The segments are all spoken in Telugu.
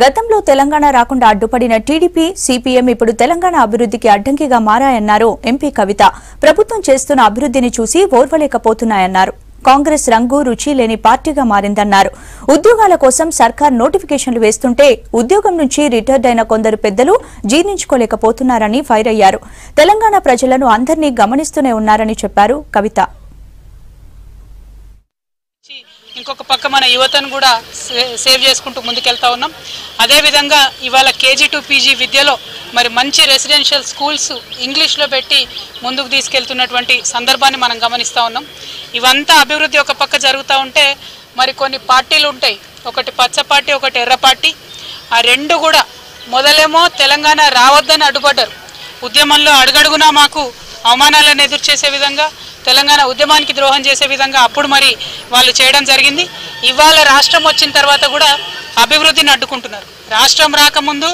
గతంలో తెలంగాణ రాకుండా అడ్డుపడిన టీడీపీ సిపిఎం ఇప్పుడు తెలంగాణ అభివృద్ధికి అడ్డంకిగా మారాయన్నారు ఎంపీ కవిత. ప్రభుత్వం చేస్తున్న అభివృద్ధిని చూసి ఓర్వలేకపోతున్నాయన్నారు. కాంగ్రెస్ రంగు రుచి లేని పార్టీగా మారిందన్నారు. ఉద్యోగాల కోసం సర్కార్ నోటిఫికేషన్లు వేస్తుంటే ఉద్యోగం నుంచి రిటైర్డ్ అయిన కొందరు పెద్దలు జీర్ణించుకోలేకపోతున్నారని ఫైర్ అయ్యారు. తెలంగాణ ప్రజలను అందరినీ గమనిస్తూనే ఉన్నారని చెప్పారు కవిత. ఇంకొక పక్క మన యువతను కూడా సేవ్ చేసుకుంటూ ముందుకెళ్తా ఉన్నాం. అదేవిధంగా ఇవాళ కేజీ టు పీజీ విద్యలో మరి మంచి రెసిడెన్షియల్ స్కూల్స్ ఇంగ్లీష్లో పెట్టి ముందుకు తీసుకెళ్తున్నటువంటి సందర్భాన్ని మనం గమనిస్తూ ఉన్నాం. ఇవంతా అభివృద్ధి ఒక పక్క జరుగుతూ ఉంటే మరి కొన్ని పార్టీలు ఉంటాయి, ఒకటి పచ్చ పార్టీ, ఒకటి ఎర్ర పార్టీ. ఆ రెండు కూడా మొదలేమో తెలంగాణ రావద్దని అడ్డుపడ్డారు. ఉద్యమంలో అడుగడుగునా మాకు అవమానాలను ఎదురు చేసే విధంగా, తెలంగాణ ఉద్యమానికి ద్రోహం చేసే విధంగా అప్పుడు మరి వాళ్ళు చేయడం జరిగింది. ఇవాళ రాష్ట్రం వచ్చిన తర్వాత కూడా అభివృద్ధిని అడ్డుకుంటున్నారు. రాష్ట్రం రాకముందు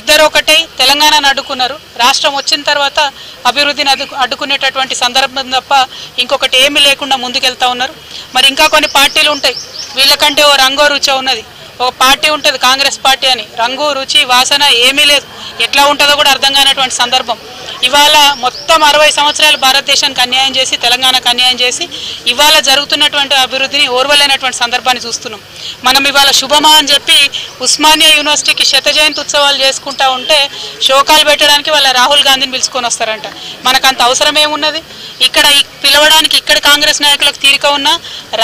ఇద్దరు ఒకటే తెలంగాణను అడ్డుకున్నారు. రాష్ట్రం వచ్చిన తర్వాత అభివృద్ధిని అడ్డుకునేటటువంటి సందర్భం తప్ప ఇంకొకటి ఏమీ లేకుండా ముందుకెళ్తా ఉన్నారు. మరి ఇంకా కొన్ని పార్టీలు ఉంటాయి, వీళ్ళకంటే ఓ రంగో రుచో ఉన్నది. ఒక పార్టీ ఉంటుంది కాంగ్రెస్ పార్టీ అని, రంగు రుచి వాసన ఏమీ లేదు, ఎట్లా ఉంటుందో కూడా అర్థం కానటువంటి సందర్భం. ఇవాళ మొత్తం 60 సంవత్సరాలు భారతదేశానికి అన్యాయం చేసి, తెలంగాణకు అన్యాయం చేసి ఇవాళ జరుగుతున్నటువంటి అభివృద్ధిని ఓర్వలేనటువంటి సందర్భాన్ని చూస్తున్నాం. మనం ఇవాళ శుభమా అని చెప్పి ఉస్మానియా యూనివర్సిటీకి 100వ జయంతి ఉత్సవాలు చేసుకుంటా ఉంటే శోకాలు పెట్టడానికి వాళ్ళ రాహుల్ గాంధీని పిలుచుకొని వస్తారంట. మనకంత అవసరం ఏమున్నది? ఇక్కడ పిలవడానికి ఇక్కడ కాంగ్రెస్ నాయకులకు తీరిక ఉన్నా,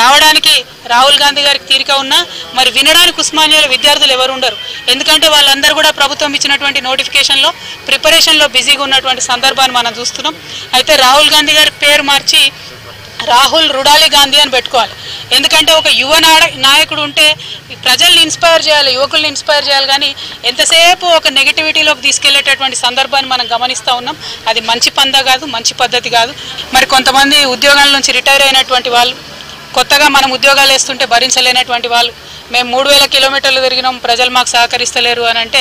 రావడానికి రాహుల్ గాంధీ గారికి తీరిక ఉన్నా, మరి వినడానికి ఉస్మానియాలో విద్యార్థులు ఎవరు ఉండరు. ఎందుకంటే వాళ్ళందరూ కూడా ప్రభుత్వం ఇచ్చినటువంటి నోటిఫికేషన్లో ప్రిపరేషన్లో బిజీగా ఉన్నటువంటి సందర్భాన్ని మనం చూస్తున్నాం. అయితే రాహుల్ గాంధీ గారి పేరు మార్చి రాహుల్ రుడాలి గాంధీ అని పెట్టుకోవాలి. ఎందుకంటే ఒక యువ నాయకుడు ఉంటే ప్రజల్ని ఇన్స్పైర్ చేయాలి, యువకుల్ని ఇన్స్పైర్ చేయాలి. కానీ ఎంతసేపు ఒక నెగిటివిటీలోకి తీసుకెళ్లేటటువంటి సందర్భాన్ని మనం గమనిస్తూ ఉన్నాం. అది మంచి పందా కాదు, మంచి పద్ధతి కాదు. మరి కొంతమంది ఉద్యోగాల నుంచి రిటైర్ అయినటువంటి వాళ్ళు, కొత్తగా మనం ఉద్యోగాలు వేస్తుంటే భరించలేనటువంటి వాళ్ళు, మేము 3000 కిలోమీటర్లు తిరిగినాం, ప్రజలు మాకు సహకరిస్తలేరు అని అంటే,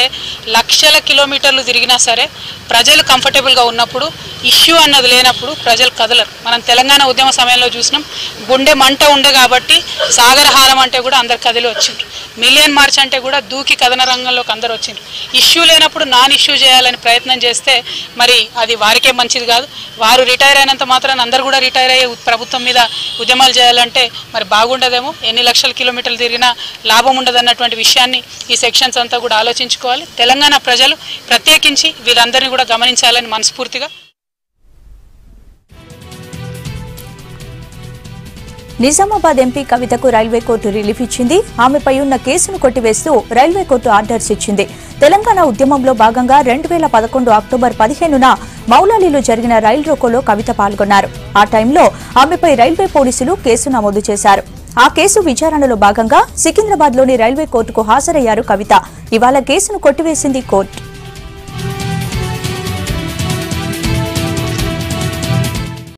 లక్షల కిలోమీటర్లు తిరిగినా సరే ప్రజలు కంఫర్టబుల్గా ఉన్నప్పుడు, ఇష్యూ అన్నది లేనప్పుడు ప్రజలు కదలరు. మనం తెలంగాణ ఉద్యమ సమయంలో చూసినాం, గుండె మంట ఉండే కాబట్టి సాగరహారం అంటే కూడా అందరు కదిలి వచ్చిండ్రు. మిలియన్ మార్చ్ అంటే కూడా దూకి కథన రంగంలోకి అందరు వచ్చిండ్రు. ఇష్యూ లేనప్పుడు నాన్ ఇష్యూ చేయాలని ప్రయత్నం చేస్తే మరి అది వారికే మంచిది కాదు. వారు రిటైర్ అయినంత మాత్రాన అందరు కూడా రిటైర్ అయ్యే ప్రభుత్వం మీద ఉద్యమాలు చేయాలంటే మరి బాగుండదేమో. ఎన్ని లక్షల కిలోమీటర్లు తిరిగినా లాభం ఉండదన్నటువంటి విషయాన్ని ఈ సెక్షన్స్ అంతా కూడా ఆలోచించుకోవాలి. తెలంగాణ ప్రజలు ప్రత్యేకించి వీళ్ళందరినీ కూడా గమనించాలని మనస్ఫూర్తిగా. నిజామాబాద్ ఎంపీ కవితకు రైల్వే కోర్టు రిలీఫ్ ఇచ్చింది. ఆమెపై ఉన్న కేసును కొట్టివేస్తూ రైల్వే కోర్టు ఆర్డర్స్ ఇచ్చింది. తెలంగాణ ఉద్యమంలో భాగంగా 2011 అక్టోబర్ 15న మౌలాలీలో జరిగిన రైలు రోకోలో కవిత పాల్గొన్నారు. ఆ టైంలో ఆమెపై రైల్వే పోలీసులు కేసు నమోదు చేశారు. ఆ కేసు విచారణలో భాగంగా సికింద్రాబాద్లోని రైల్వే కోర్టుకు హాజరయ్యారు కవిత. ఇవాళ కేసును కొట్టివేసింది కోర్టు.